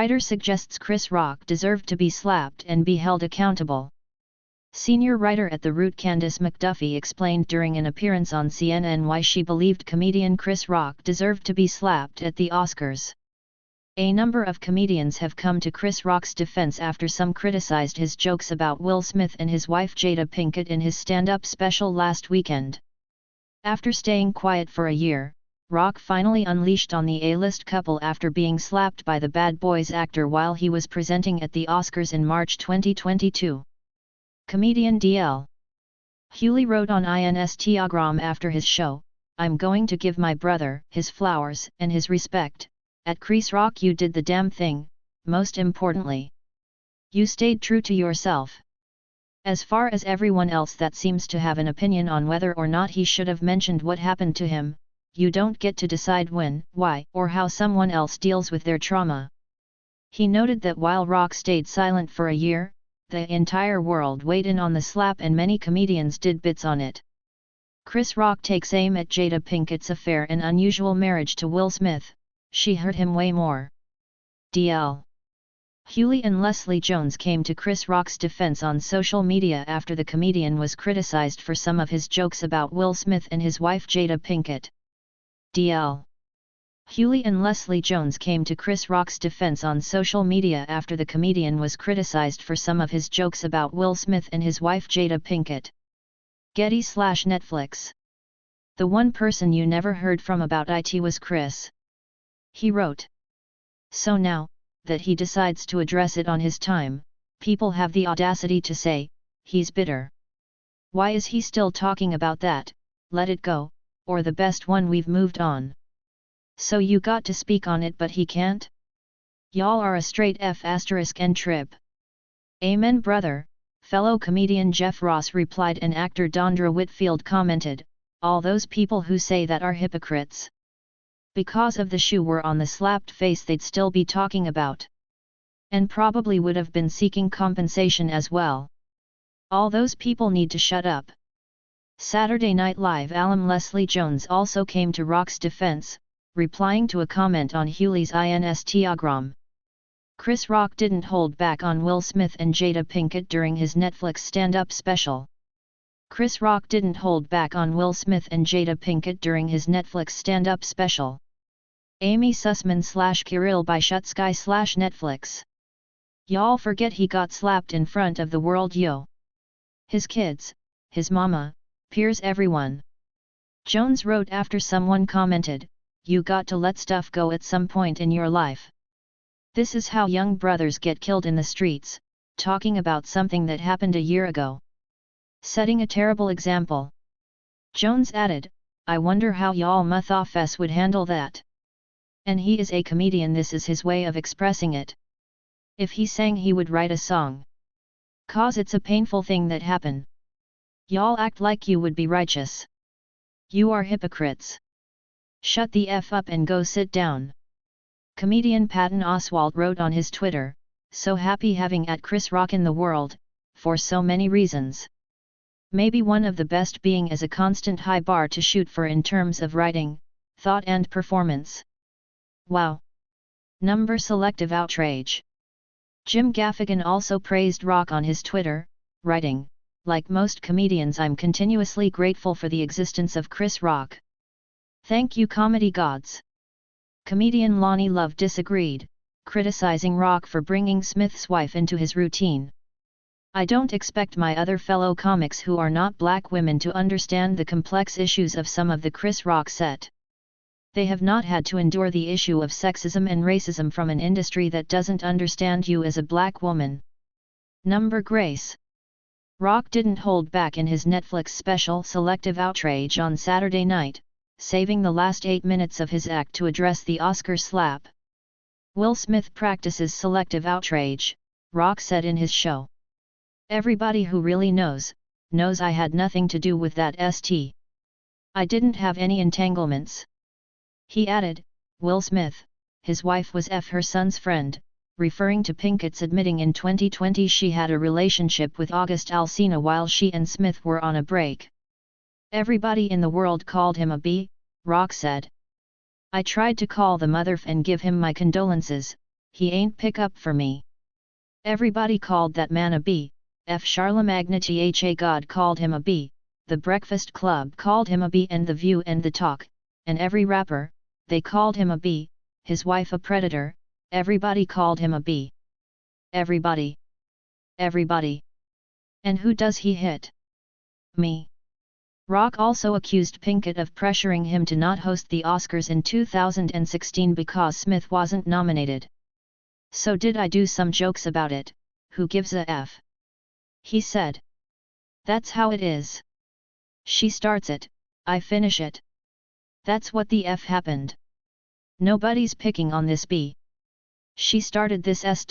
Writer suggests Chris Rock deserved to be slapped and be held accountable. Senior writer at The Root Candice McDuffie explained during an appearance on CNN why she believed comedian Chris Rock deserved to be slapped at the Oscars. A number of comedians have come to Chris Rock's defense after some criticized his jokes about Will Smith and his wife Jada Pinkett in his stand-up special last weekend. After staying quiet for a year, Rock finally unleashed on the A-list couple after being slapped by the Bad Boys actor while he was presenting at the Oscars in March 2022. Comedian D.L. Hewley wrote on Instagram after his show, "I'm going to give my brother his flowers and his respect. At Chris Rock you did the damn thing, most importantly. You stayed true to yourself. As far as everyone else that seems to have an opinion on whether or not he should have mentioned what happened to him, you don't get to decide when, why, or how someone else deals with their trauma." He noted that while Rock stayed silent for a year, the entire world weighed in on the slap and many comedians did bits on it. Chris Rock takes aim at Jada Pinkett's affair and unusual marriage to Will Smith. She hurt him way more. D.L. Hewley and Leslie Jones came to Chris Rock's defense on social media after the comedian was criticized for some of his jokes about Will Smith and his wife Jada Pinkett. D.L. Hewley and Leslie Jones came to Chris Rock's defense on social media after the comedian was criticized for some of his jokes about Will Smith and his wife Jada Pinkett. Getty/Netflix. The one person you never heard from about it was Chris. He wrote. So now, that he decides to address it on his time, people have the audacity to say, he's bitter. Why is he still talking about that? Let it go, or the best one, we've moved on. So you got to speak on it but he can't? Y'all are a straight F*** and trip. Amen brother, fellow comedian Jeff Ross replied, and actor Dondra Whitfield commented, all those people who say that are hypocrites. Because of the shoe were on the slapped face they'd still be talking about. And probably would have been seeking compensation as well. All those people need to shut up. Saturday Night Live alum Leslie Jones also came to Rock's defense, replying to a comment on Hewley's Instagram. Chris Rock didn't hold back on Will Smith and Jada Pinkett during his Netflix stand-up special. Chris Rock didn't hold back on Will Smith and Jada Pinkett during his Netflix stand-up special. Amy Sussman/Kirill Byshutski/Netflix. Y'all forget he got slapped in front of the world, yo. His kids, his mama, peers, everyone. Jones wrote after someone commented, you got to let stuff go at some point in your life. This is how young brothers get killed in the streets, talking about something that happened a year ago. Setting a terrible example. Jones added, I wonder how y'all muthafes would handle that. And he is a comedian, this is his way of expressing it. If he sang he would write a song. 'Cause it's a painful thing that happen. Y'all act like you would be righteous. You are hypocrites. Shut the F up and go sit down. Comedian Patton Oswalt wrote on his Twitter, so happy having at Chris Rock in the world, for so many reasons. Maybe one of the best being as a constant high bar to shoot for in terms of writing, thought and performance. Wow! Number selective outrage. Jim Gaffigan also praised Rock on his Twitter, writing, like most comedians I'm continuously grateful for the existence of Chris Rock. Thank you comedy gods. Comedian Lonnie Love disagreed, criticizing Rock for bringing Smith's wife into his routine. I don't expect my other fellow comics who are not black women to understand the complex issues of some of the Chris Rock set. They have not had to endure the issue of sexism and racism from an industry that doesn't understand you as a black woman. Number Grace. Rock didn't hold back in his Netflix special Selective Outrage on Saturday night, saving the last 8 minutes of his act to address the Oscar slap. Will Smith practices selective outrage, Rock said in his show. Everybody who really knows I had nothing to do with that st. I didn't have any entanglements. He added, Will Smith, his wife was her son's friend, referring to Pinkett's admitting in 2020 she had a relationship with August Alsina while she and Smith were on a break. Everybody in the world called him a B, Rock said. I tried to call the mother and give him my condolences, he ain't pick up for me. Everybody called that man a B, F Charlemagne Tha God called him a B, the Breakfast Club called him a B and The View and The Talk, and every rapper, they called him a B, his wife a predator, everybody called him a B. Everybody. Everybody. And who does he hit? Me. Rock also accused Pinkett of pressuring him to not host the Oscars in 2016 because Smith wasn't nominated. So did I do some jokes about it, who gives a F? He said. That's how it is. She starts it, I finish it. That's what the F happened. Nobody's picking on this B. She started this S.